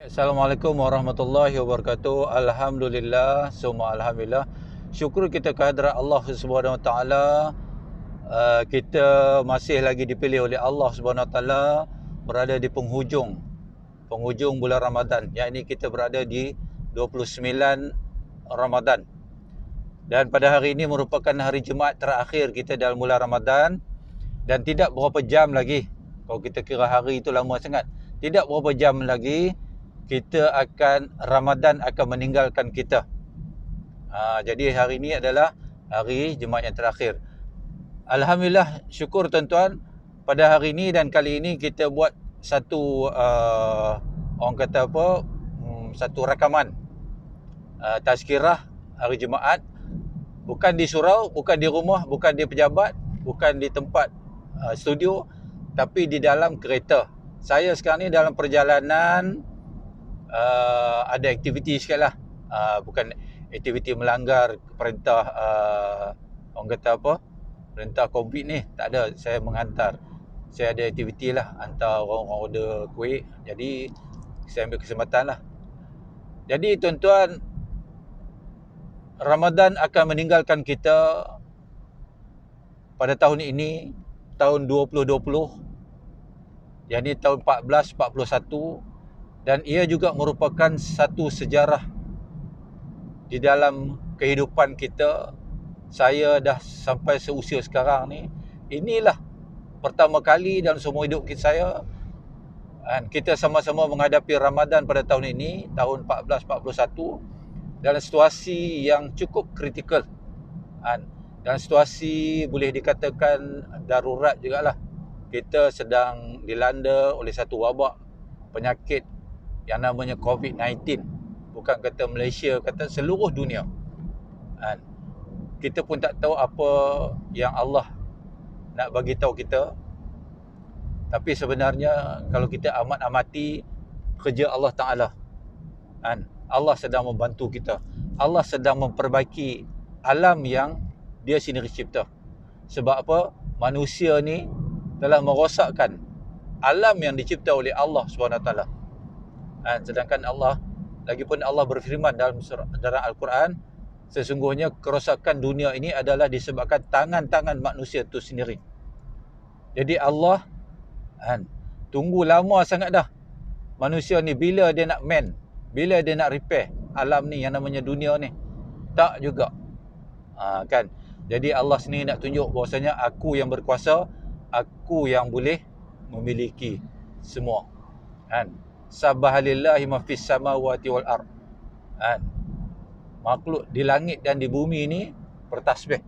Assalamualaikum warahmatullahi wabarakatuh. Alhamdulillah, semua alhamdulillah. Syukur kita kehadrat Allah Subhanahu Wa Taala. Kita masih lagi dipilih oleh Allah Subhanahu Wa Taala berada di penghujung bulan Ramadan. Yang ini kita berada di 29 Ramadan. Dan pada hari ini merupakan hari Jumaat terakhir kita dalam bulan Ramadan dan tidak berapa jam lagi. Kalau kita kira hari itu lama sangat. Tidak berapa jam lagi Ramadan akan meninggalkan kita. Jadi hari ini adalah hari Jumaat yang terakhir. Alhamdulillah, syukur tuan-tuan, pada hari ini dan kali ini kita buat satu orang kata apa, satu rakaman tazkirah hari Jumaat, bukan di surau, bukan di rumah, bukan di pejabat, bukan di tempat studio, tapi di dalam kereta. Saya sekarang ni dalam perjalanan, ada aktiviti sikit lah, bukan aktiviti melanggar perintah orang kata apa, perintah COVID ni, tak ada. Saya menghantar, saya ada aktiviti lah, hantar orang-orang order kuih, jadi saya ambil kesempatan lah. Jadi tuan-tuan, Ramadan akan meninggalkan kita pada tahun ini, tahun 2020, yang ini tahun 1441, dan ia juga merupakan satu sejarah di dalam kehidupan kita. Saya dah sampai seusia sekarang ni, inilah pertama kali dalam semua hidup saya, dan kita sama-sama menghadapi Ramadan pada tahun ini, tahun 1441, dalam situasi yang cukup kritikal, dalam situasi boleh dikatakan darurat jugalah. Kita sedang dilanda oleh satu wabak penyakit yang namanya COVID-19. Bukan kata Malaysia, kata seluruh dunia. Kita pun tak tahu apa yang Allah nak bagi tahu kita. Tapi sebenarnya kalau kita amat-amati kerja Allah Ta'ala, Allah sedang membantu kita. Allah sedang memperbaiki alam yang Dia sendiri cipta. Sebab apa? Manusia ni telah merosakkan alam yang dicipta oleh Allah SWT. Sedangkan lagipun Allah berfirman dalam Al-Quran, sesungguhnya kerosakan dunia ini adalah disebabkan tangan-tangan manusia itu sendiri. Jadi Allah tunggu lama sangat dah manusia ni, bila dia nak mend, bila dia nak repair alam ni yang namanya dunia ni. Tak juga. Kan? Jadi Allah sendiri nak tunjuk bahawasanya aku yang berkuasa, aku yang boleh memiliki semua. Sabahalillahi ma fis samawati wal ard. Makhluk di langit dan di bumi ni bertasbih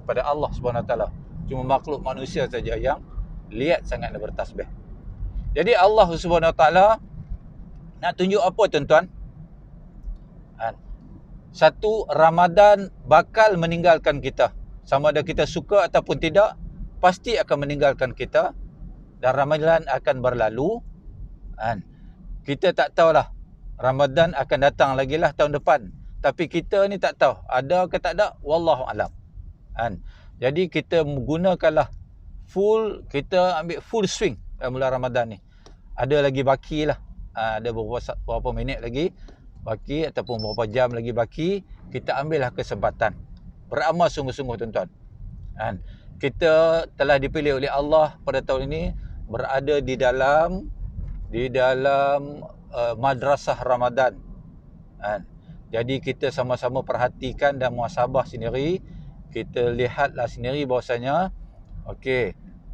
pada Allah Subhanahu Wa Taala. Cuma makhluk manusia saja yang lihat sangat bertasbih. Jadi Allah Subhanahu Wa Taala nak tunjuk apa tuan-tuan? Satu, Ramadan bakal meninggalkan kita. Sama ada kita suka ataupun tidak, pasti akan meninggalkan kita. Dan Ramadan akan berlalu. Kita tak tahulah, Ramadan akan datang lagi lah tahun depan. Tapi kita ni tak tahu, ada ke tak ada, wallahu alam. Jadi kita menggunakanlah kita ambil full swing dalam bulan Ramadan ni. Ada lagi baki lah, ada beberapa minit lagi baki, ataupun beberapa jam lagi baki. Kita ambillah kesempatan, beramal sungguh-sungguh tuan-tuan. Kita telah dipilih oleh Allah pada tahun ini berada di dalam madrasah Ramadan. Jadi kita sama-sama perhatikan dan muhasabah sendiri. Kita lihatlah sendiri bahawasanya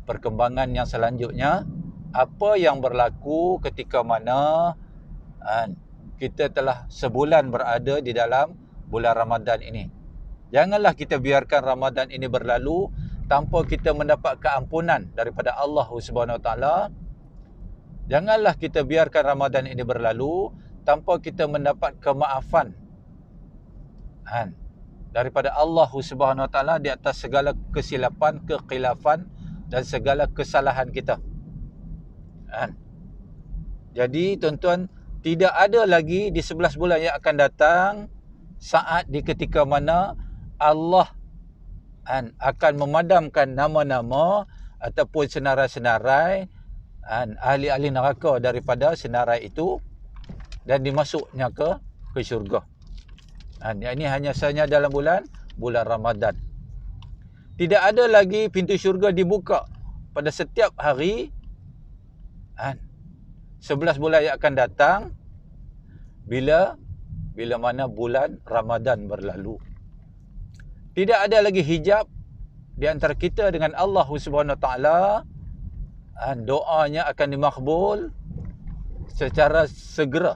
perkembangan yang selanjutnya, apa yang berlaku ketika mana kita telah sebulan berada di dalam bulan Ramadan ini. Janganlah kita biarkan Ramadan ini berlalu tanpa kita mendapat keampunan daripada Allah Subhanahu Wa Taala. Janganlah kita biarkan Ramadan ini berlalu tanpa kita mendapat kemaafan daripada Allah Subhanahu Wa Taala di atas segala kesilapan, kekhilafan dan segala kesalahan kita. Jadi tuan-tuan, tidak ada lagi di 11 bulan yang akan datang saat di ketika mana Allah akan memadamkan nama-nama ataupun senarai-senarai ahli-ahli neraka daripada senarai itu, dan dimasuknya ke syurga. Ini hanya sahaja dalam bulan Ramadan. Tidak ada lagi pintu syurga dibuka pada setiap hari 11 bulan yang akan datang bila mana bulan Ramadan berlalu. Tidak ada lagi hijab di antara kita dengan Allah Subhanahu Wa Taala. Doanya akan dimakbul secara segera.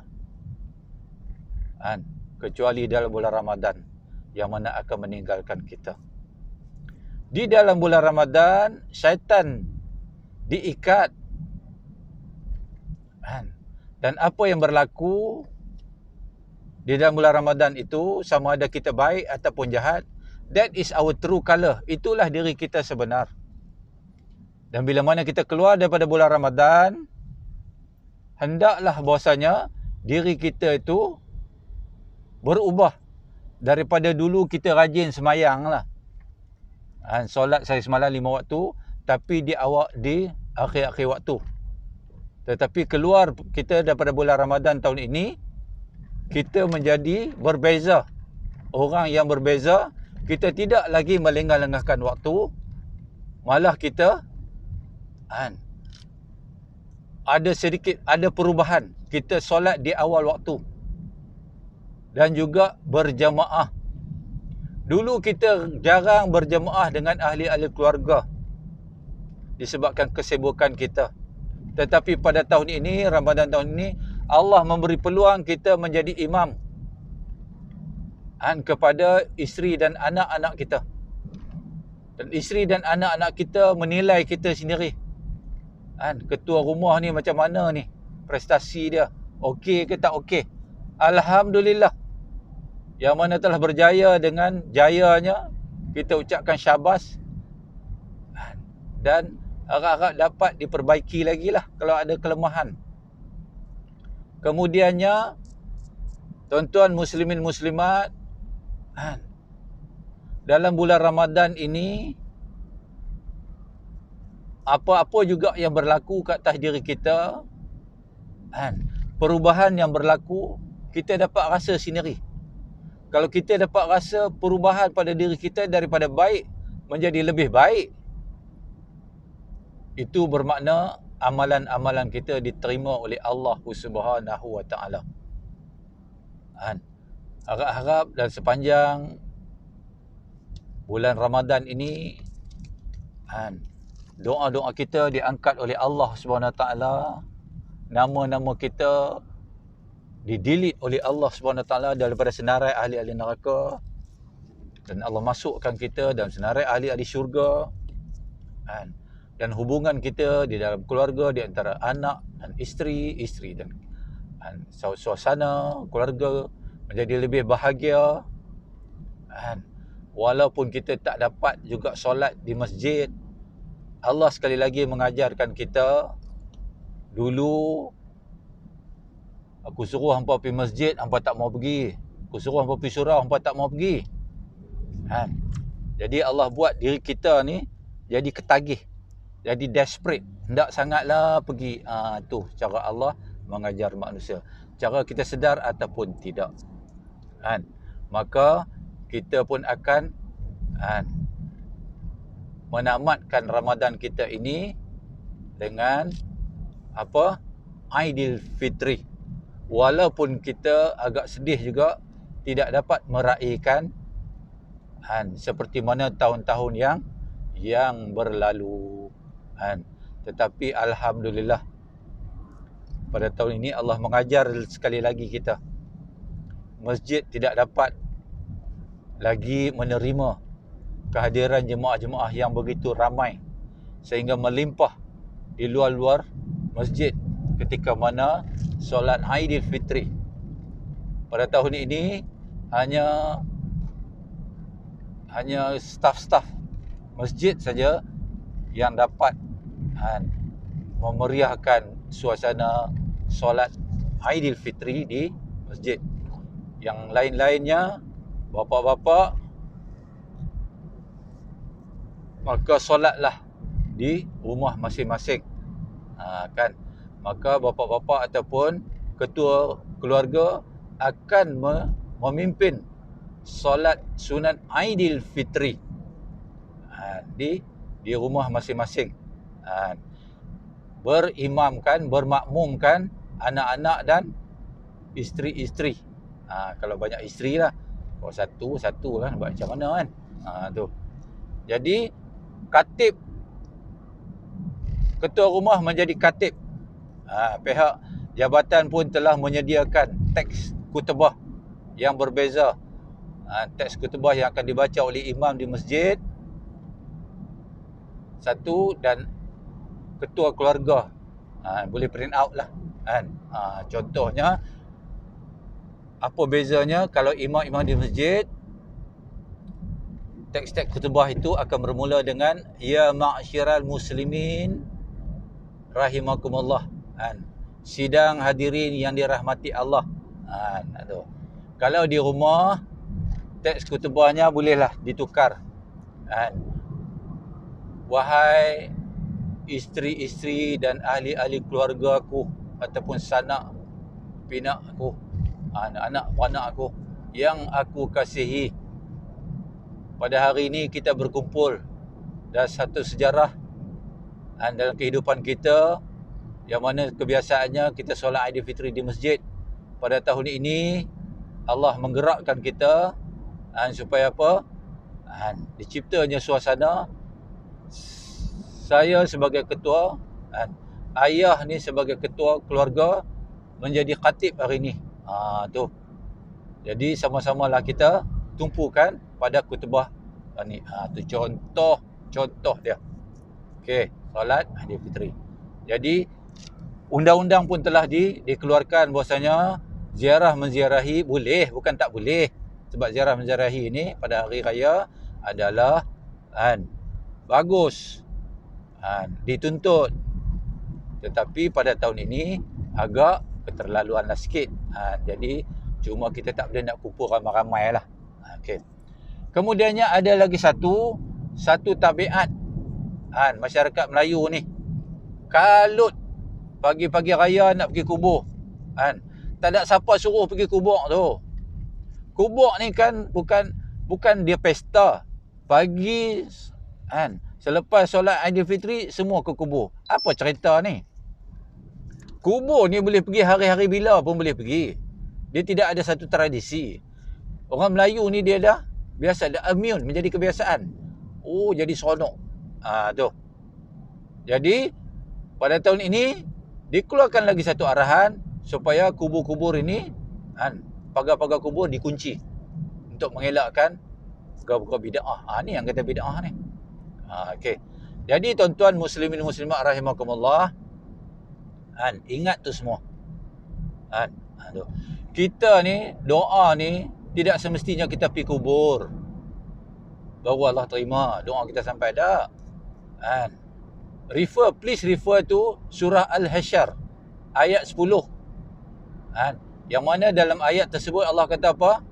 Kecuali dalam bulan Ramadan yang mana akan meninggalkan kita. Di dalam bulan Ramadan, syaitan diikat. Dan apa yang berlaku di dalam bulan Ramadan itu, sama ada kita baik ataupun jahat, that is our true color. Itulah diri kita sebenar. Dan bila mana kita keluar daripada bulan Ramadan, hendaklah bahasanya diri kita itu berubah. Daripada dulu kita rajin semayang lah. Solat sehari semalam 5 waktu, tapi di akhir-akhir waktu. Tetapi keluar kita daripada bulan Ramadan tahun ini, kita menjadi berbeza. Orang yang berbeza, kita tidak lagi melengah-lengahkan waktu, malah kita ada perubahan. Kita solat di awal waktu dan juga berjamaah. Dulu kita jarang berjamaah dengan ahli-ahli keluarga disebabkan kesibukan kita. Tetapi pada tahun ini, Ramadan tahun ini, Allah memberi peluang kita menjadi imam kepada isteri dan anak-anak kita. Dan isteri dan anak-anak kita menilai kita sendiri. Ketua rumah ni macam mana ni prestasi dia, okey ke tak okey. Alhamdulillah, yang mana telah berjaya dengan jayanya, kita ucapkan syabas. Dan harap-harap dapat diperbaiki lagi lah kalau ada kelemahan. Kemudiannya, tuan-tuan muslimin muslimat, dalam bulan Ramadan ini, apa-apa juga yang berlaku kat atas diri kita, perubahan yang berlaku, kita dapat rasa sendiri. Kalau kita dapat rasa perubahan pada diri kita daripada baik menjadi lebih baik, itu bermakna amalan-amalan kita diterima oleh Allah Subhanahu Wa Taala. Harap-harap dan sepanjang bulan Ramadan ini, doa-doa kita diangkat oleh Allah Subhanahu Wa Taala, nama-nama kita di-delete oleh Allah Subhanahu Wa Taala daripada senarai ahli-ahli neraka, dan Allah masukkan kita dalam senarai ahli-ahli syurga. Dan hubungan kita di dalam keluarga, di antara anak dan isteri dan suasana keluarga menjadi lebih bahagia. Walaupun kita tak dapat juga solat di masjid, Allah sekali lagi mengajarkan kita, dulu aku suruh hampa pergi masjid, hampa tak mau pergi. Aku suruh hampa pergi surau, hampa tak mau pergi. Jadi Allah buat diri kita ni jadi ketagih, jadi desperate, hendak sangatlah pergi. Tu cara Allah mengajar manusia, cara kita sedar ataupun tidak. Maka kita pun akan menamatkan Ramadan kita ini dengan Aidilfitri. Walaupun kita agak sedih juga tidak dapat meraihkan seperti mana tahun-tahun yang berlalu. Tetapi alhamdulillah, pada tahun ini Allah mengajar sekali lagi kita. Masjid tidak dapat lagi menerima kehadiran jemaah-jemaah yang begitu ramai sehingga melimpah di luar-luar masjid ketika mana solat Aidilfitri. Pada tahun ini hanya staf-staf masjid saja yang dapat memeriahkan suasana solat Aidilfitri di masjid. Yang lain-lainnya, bapa-bapa, maka solatlah di rumah masing-masing. Maka bapa-bapa ataupun ketua keluarga akan memimpin solat sunat Aidilfitri di rumah masing-masing, bermakmumkan anak-anak dan isteri-isteri. Kalau banyak isteri lah, kalau satu lah buat macam mana kan. Tu. Jadi katib, ketua rumah menjadi katib. Pihak jabatan pun telah menyediakan teks khutbah yang berbeza. Teks khutbah yang akan dibaca oleh imam di masjid satu, dan ketua keluarga boleh print out lah kan. Contohnya apa bezanya kalau imam-imam di masjid, teks-teks khutbah itu akan bermula dengan ya ma'syiral muslimin rahimakumullah, sidang hadirin yang dirahmati Allah. Kalau di rumah, teks khutbahnya bolehlah ditukar, wahai isteri-isteri dan ahli-ahli keluarga aku ataupun sanak pinak aku, anak-anak beranak aku yang aku kasihi, pada hari ini kita berkumpul dan satu sejarah dalam kehidupan kita, yang mana kebiasaannya kita solat Aidilfitri di masjid. Pada tahun ini Allah menggerakkan kita supaya apa? Diciptanya suasana, saya sebagai ketua, ayah ni sebagai ketua keluarga menjadi khatib hari ni. Tu. Jadi sama-samalah kita tumpukan pada khutbah ni. Tu contoh dia. Okey, solat Aidilfitri. Jadi undang-undang pun telah dikeluarkan bahasanya ziarah menziarahi boleh, bukan tak boleh. Sebab ziarah menziarahi ini pada hari raya adalah bagus, dituntut. Tetapi pada tahun ini agak keterlaluan lah sikit. Jadi cuma kita tak boleh nak kumpul ramai-ramai lah. Okay. Kemudiannya ada lagi satu tabiat masyarakat Melayu ni. Kalut pagi-pagi raya nak pergi kubur. Tak ada siapa suruh pergi kubur tu. Kubur ni kan bukan dia pesta. Pagi selepas solat Aidilfitri semua ke kubur. Apa cerita ni? Kubur ni boleh pergi hari-hari bila pun boleh pergi. Dia tidak ada satu tradisi. Orang Melayu ni dia dah biasa, dah immune, menjadi kebiasaan. Jadi seronok. Tu. Jadi pada tahun ini dikeluarkan lagi satu arahan supaya kubur-kubur ini, pagar-pagar kubur dikunci untuk mengelakkan perkara bid'ah. Ni yang kata bid'ah ni. Okey. Jadi tuan-tuan muslimin muslimat rahimakumullah, ingat tu semua. Tu. Kita ni doa ni tidak semestinya kita pergi kubur baru Allah terima doa kita sampai dah. Please refer to surah Al-Hasyr ayat 10. Yang mana dalam ayat tersebut Allah kata apa?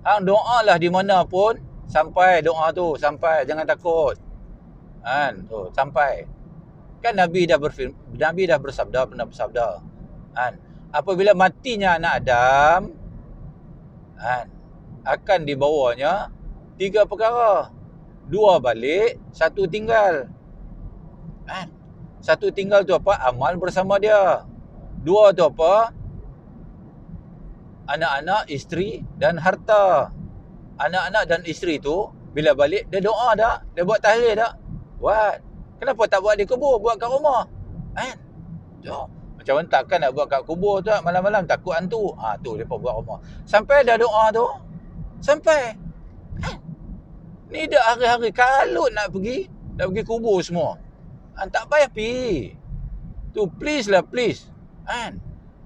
Hang doalah di mana pun sampai doa tu sampai, jangan takut. Tu sampai. Kan Nabi dah bersabda, pernah bersabda. Apabila matinya anak Adam, akan dibawanya 3 perkara. 2 balik, 1 tinggal. 1 tinggal tu apa? Amal bersama dia. 2 tu apa? Anak-anak, isteri dan harta. Anak-anak dan isteri tu bila balik dia doa dah, dia buat tahlil dah. Buat. Kenapa tak buat di kubur, buat kat rumah? Macam mana takkan nak buat kat kubur tu malam-malam takut hantu. Tu depa buat rumah. Sampai dah doa tu. Sampai. Ni dah hari-hari kalut nak pergi kubur semua. Tak payah pergi. Tu please lah, please.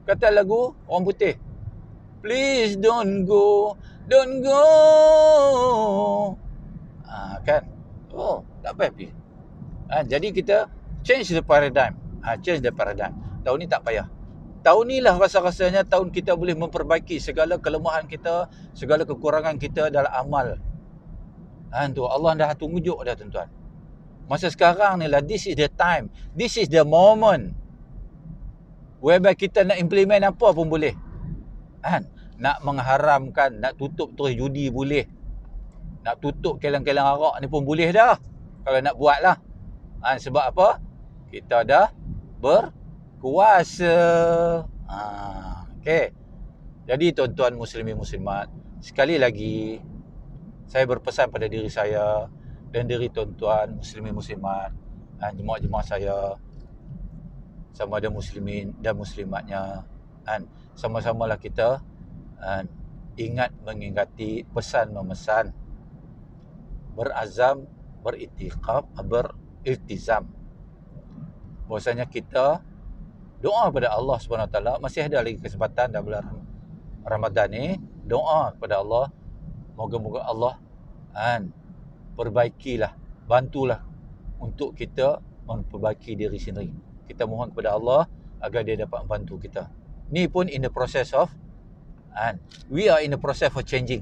Kata lagu orang putih. Please don't go. Don't go. Kan? Tak payah pergi. Jadi kita change the paradigm. Change the paradigm. Tahun ni tak payah. Tahun ni lah rasa-rasanya tahun kita boleh memperbaiki segala kelemahan kita, segala kekurangan kita dalam amal. Tu Allah dah tunjuk dah tuan-tuan. Masa sekarang ni lah, this is the time. This is the moment whereby kita nak implement apa pun boleh. Kan? Nak mengharamkan, nak tutup terus judi boleh. Nak tutup kelang-kelang arak ni pun boleh dah. Kalau nak buat lah. Sebab apa? Kita dah berkuasa. Okey. Jadi tuan-tuan muslimin muslimat, sekali lagi saya berpesan pada diri saya dan diri tuan-tuan muslimin muslimat, jemaah-jemaah saya, sama ada muslimin dan muslimatnya, sama-samalah kita ingat mengingati pesan memesan, berazam, beriltizam. Bahwasanya kita doa kepada Allah Subhanahu Wa Taala, masih ada lagi kesempatan dalam bulan Ramadan ni, doa kepada Allah, moga-moga Allah perbaikilah, bantulah untuk kita memperbaiki diri sendiri. Kita mohon kepada Allah agar dia dapat membantu kita. Ni pun in the process of we are in the process of changing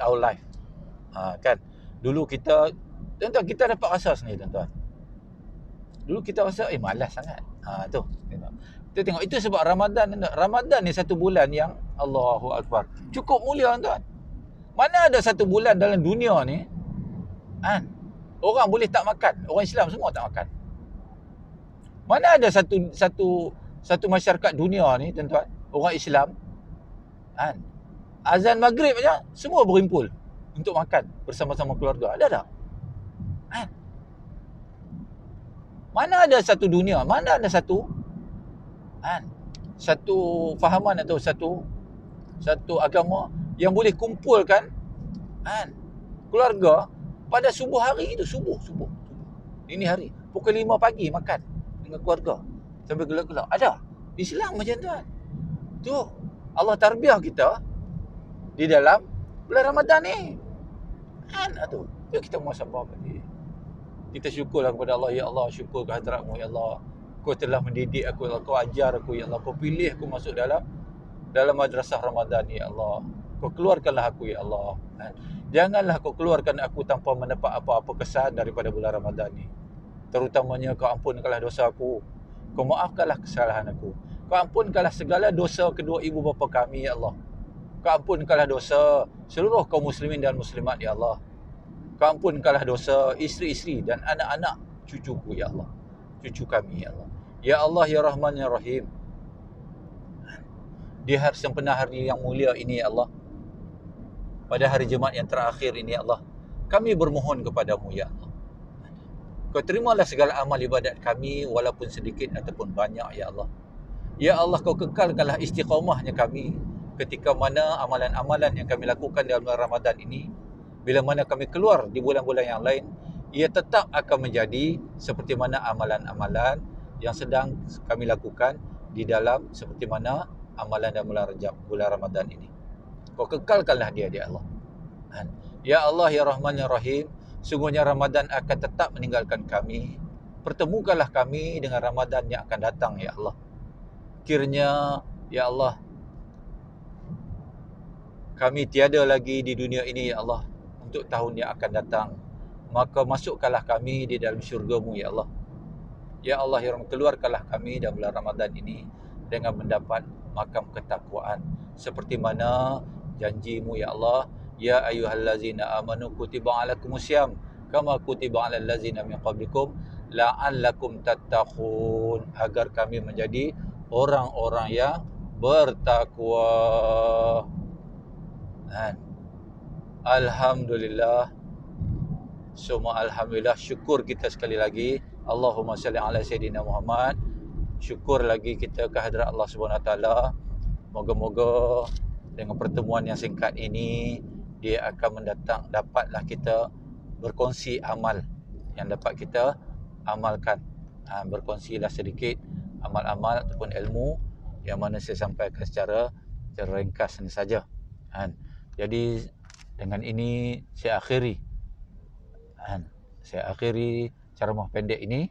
our life. Kan? Dulu kita, tuan-tuan, kita dapat rasa sendiri, tuan-tuan. Dulu kita rasa malas sangat. Tu. Kita tengok itu sebab Ramadan ni satu bulan yang Allahu Akbar, cukup mulia, tuan. Mana ada satu bulan dalam dunia ni orang boleh tak makan, orang Islam semua tak makan. Mana ada satu masyarakat dunia ni, tuan-tuan, orang Islam azan maghrib aja semua berhimpul untuk makan bersama-sama keluarga. Ada tak? Mana ada satu dunia, mana ada satu fahaman atau satu agama yang boleh kumpulkan keluarga pada subuh hari itu, subuh dini hari, pukul 5 pagi makan dengan keluarga sampai gelap-gelap. Ada Islam macam tu. Tu Allah tarbiyah kita di dalam bulan Ramadan ni. Tu kita muhasabah balik. Kita syukurlah kepada Allah. Ya Allah, syukur kehadratmu, ya Allah. Kau telah mendidik aku, ya Allah. Kau ajar aku, ya Allah. Kau pilih aku masuk dalam madrasah Ramadan, ya Allah. Kau keluarkanlah aku, ya Allah. Janganlah kau keluarkan aku tanpa mendapat apa-apa kesan daripada bulan Ramadan ni. Terutamanya kau ampunkanlah dosa aku. Kau maafkanlah kesalahan aku. Kau ampunkanlah segala dosa kedua ibu bapa kami, ya Allah. Kau ampunkanlah dosa seluruh kaum muslimin dan muslimat, ya Allah. Kau ampunkanlah dosa isteri-isteri dan anak-anak cucuku, ya Allah. Cucu kami, ya Allah. Ya Allah, ya Rahman, ya Rahim. Di hari sempena hari yang mulia ini, ya Allah. Pada hari Jumaat yang terakhir ini, ya Allah. Kami bermohon kepadamu, ya Allah. Kau terimalah segala amal ibadat kami walaupun sedikit ataupun banyak, ya Allah. Ya Allah, kau kekalkanlah istiqamahnya kami ketika mana amalan-amalan yang kami lakukan dalam bulan Ramadan ini, bila mana kami keluar di bulan-bulan yang lain, ia tetap akan menjadi seperti mana amalan-amalan yang sedang kami lakukan di dalam seperti mana amalan dalam bulan Rajab, bulan Ramadan ini. Kau kekalkanlah dia, ya Allah. Ya Allah, ya Rahman, ya Rahim, sungguhnya Ramadan akan tetap meninggalkan kami. Pertemukanlah kami dengan Ramadan yang akan datang, ya Allah. Kiranya, ya Allah, kami tiada lagi di dunia ini, ya Allah, untuk tahun yang akan datang. Maka masukkanlah kami di dalam syurga-Mu, ya Allah. Ya Allah, ya Rahman, keluarkanlah kami dalam bulan Ramadan ini dengan mendapat makam ketakwaan. Seperti mana janji-Mu, ya Allah. Ya ayyuhallazina amanu kutiba alaikumusiyam kama kutiba alal ladzina min qablikum la'allakum tattaqun, agar kami menjadi orang-orang yang bertakwa. Alhamdulillah. Semua alhamdulillah, syukur kita sekali lagi. Allahumma salli ala sayyidina Muhammad. Syukur lagi kita kehadrat Allah Subhanahu Wa Taala. Moga-moga dengan pertemuan yang singkat ini dia akan dapatlah kita berkongsi amal yang dapat kita amalkan. Berkongsilah sedikit amal-amal ataupun ilmu yang mana saya sampaikan secara ringkas ini saja. Jadi dengan ini saya akhiri ceramah pendek ini.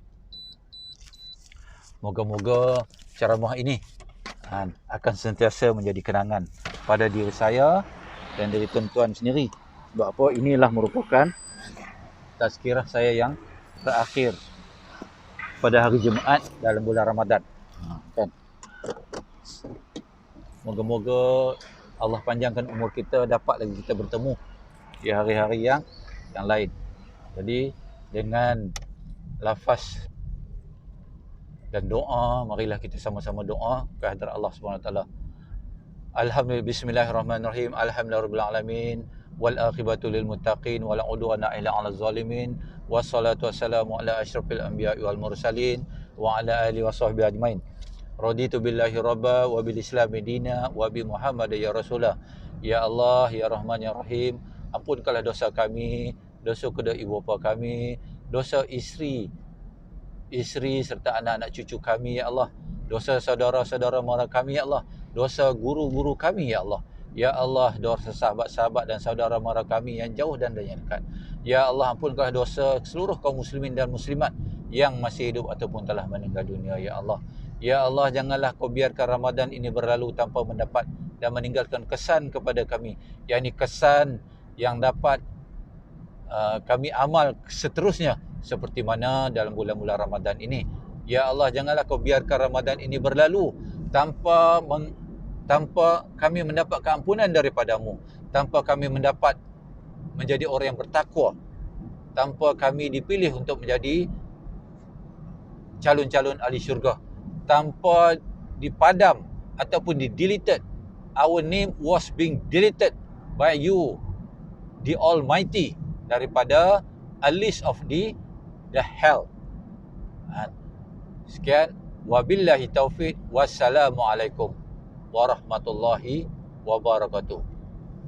Moga-moga ceramah ini akan sentiasa menjadi kenangan pada diri saya dan diri tuan-tuan sendiri. Sebab apa? Inilah merupakan tazkirah saya yang terakhir pada hari Jumaat dalam bulan Ramadan. Kan? Moga-moga Allah panjangkan umur kita, dapat lagi kita bertemu di hari-hari yang lain. Jadi dengan lafaz dan doa, marilah kita sama-sama doa ke hadirat Allah Subhanahu Wa Taala. Alhamdulillah, bismillahirrahmanirrahim. Alhamdulillahirabbil alamin wal aqibatu lil muttaqin wala udwana illa 'alal zalimin. Wassalatu wassalamu ala asyrafil anbiya'i wal mursalin wa ala alihi washabbihi ajmain. Raditu billahi rabba wa bil islami dina wa bi Muhammad ya rasulah. Ya Allah, ya Rahman, ya Rahim, ampunkanlah dosa kami, dosa kedua ibu bapa kami, dosa isteri serta anak-anak cucu kami ya Allah, dosa saudara-saudara mara kami ya Allah, dosa guru-guru kami ya Allah. Ya Allah, dosa sahabat-sahabat dan saudara mara kami yang jauh dan yang dekat. Ya Allah, ampunkanlah dosa seluruh kaum muslimin dan muslimat yang masih hidup ataupun telah meninggal dunia ya Allah. Ya Allah, janganlah kau biarkan Ramadan ini berlalu tanpa mendapat dan meninggalkan kesan kepada kami, yakni kesan yang dapat kami amal seterusnya seperti mana dalam bulan-bulan Ramadan ini. Ya Allah, janganlah kau biarkan Ramadan ini berlalu tanpa kami mendapat keampunan daripadamu, tanpa kami mendapat menjadi orang yang bertakwa, tanpa kami dipilih untuk menjadi calon-calon ahli syurga, tanpa dipadam ataupun deleted. Our name was being deleted by you, the Almighty, daripada a list of the hell. Sekian, wabillahi taufiq, wassalamualaikum warahmatullahi wabarakatuh.